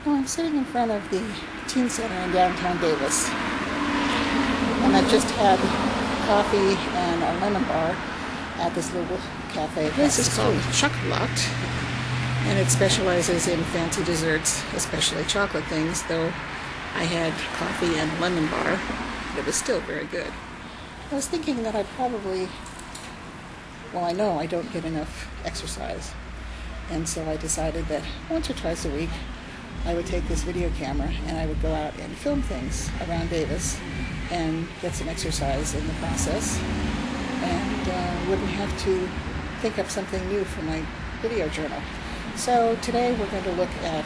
Well, I'm sitting in front of the Teen Center in downtown Davis, and I've just had coffee and a lemon bar at this little cafe. This is called Chocolat, and it specializes in fancy desserts, especially chocolate things, though I had coffee and lemon bar. It was still very good. I was thinking that I probably, well, I know I don't get enough exercise, and so I decided that once or twice a week I would take this video camera and I would go out and film things around Davis and get some exercise in the process, and wouldn't have to think up something new for my video journal. So today we're going to look at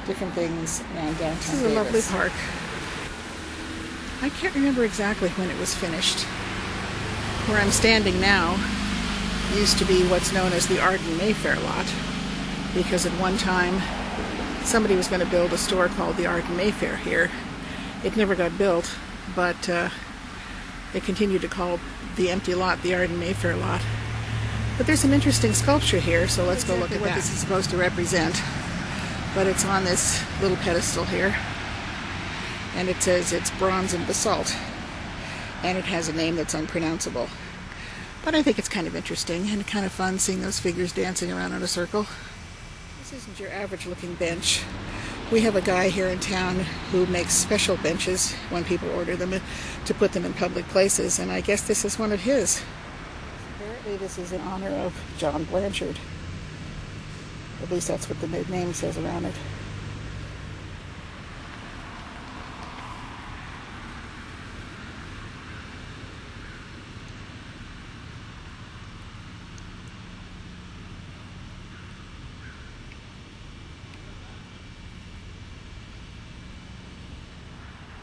different things around downtown Davis. This is a lovely park. I can't remember exactly when it was finished. Where I'm standing now used to be what's known as the Arden Mayfair lot, because at one time somebody was going to build a store called the Arden Mayfair here. It never got built, but they continued to call the empty lot the Arden Mayfair lot. But there's some interesting sculpture here, so let's go look at what this is supposed to represent. But it's on this little pedestal here, and it says it's bronze and basalt, and it has a name that's unpronounceable. But I think it's kind of interesting and kind of fun seeing those figures dancing around in a circle. This isn't your average looking bench. We have a guy here in town who makes special benches when people order them to put them in public places, and I guess this is one of his. Apparently this is in honor of John Blanchard. At least that's what the name says around it.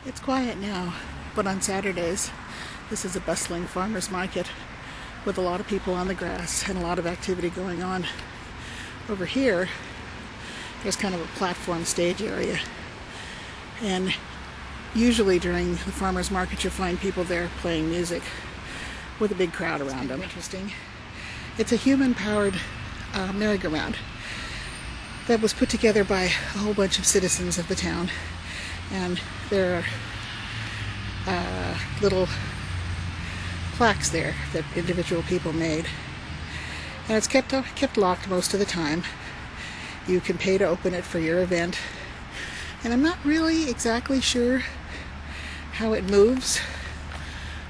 It's quiet now, but on Saturdays, this is a bustling farmer's market with a lot of people on the grass and a lot of activity going on. Over here, there's kind of a platform stage area, and usually during the farmer's market you'll find people there playing music with a big crowd around them. Interesting. It's a human-powered merry-go-round that was put together by a whole bunch of citizens of the town. And there are little plaques there that individual people made. And it's kept locked most of the time. You can pay to open it for your event. And I'm not really exactly sure how it moves,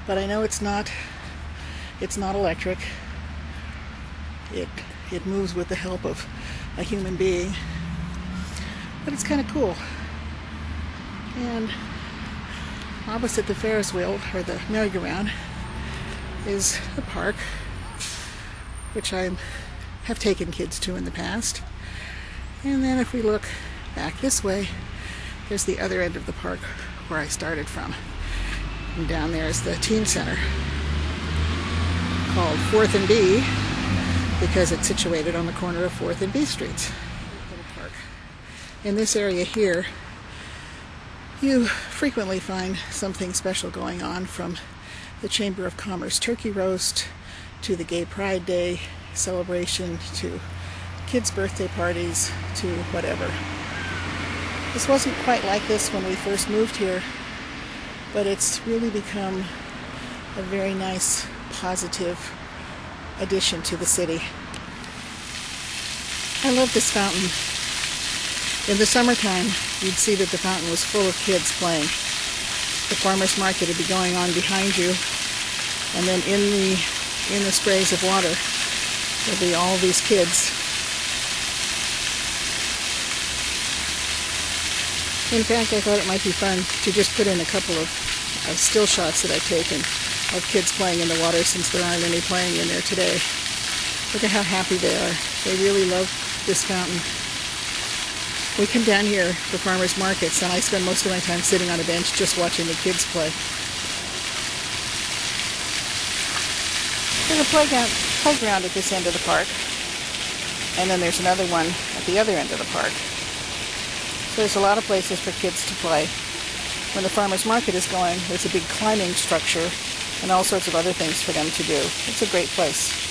but I know it's not electric. It moves with the help of a human being. But it's kind of cool. And opposite the Ferris wheel, or the merry-go-round, is a park, which I have taken kids to in the past. And then if we look back this way, there's the other end of the park where I started from. And down there is the Teen Center, called 4th and B, because it's situated on the corner of 4th and B Streets. Park. In this area here, you frequently find something special going on, from the Chamber of Commerce turkey roast to the Gay Pride Day celebration to kids' birthday parties to whatever. This wasn't quite like this when we first moved here, but it's really become a very nice, positive addition to the city. I love this fountain. In the summertime, you'd see that the fountain was full of kids playing. The farmer's market would be going on behind you, and then in the sprays of water, there'll be all these kids. In fact, I thought it might be fun to just put in a couple of still shots that I've taken of kids playing in the water, since there aren't any playing in there today. Look at how happy they are. They really love this fountain. We come down here for farmers markets, and I spend most of my time sitting on a bench just watching the kids play. There's a playground at this end of the park, and then there's another one at the other end of the park. So there's a lot of places for kids to play. When the farmers market is going, there's a big climbing structure and all sorts of other things for them to do. It's a great place.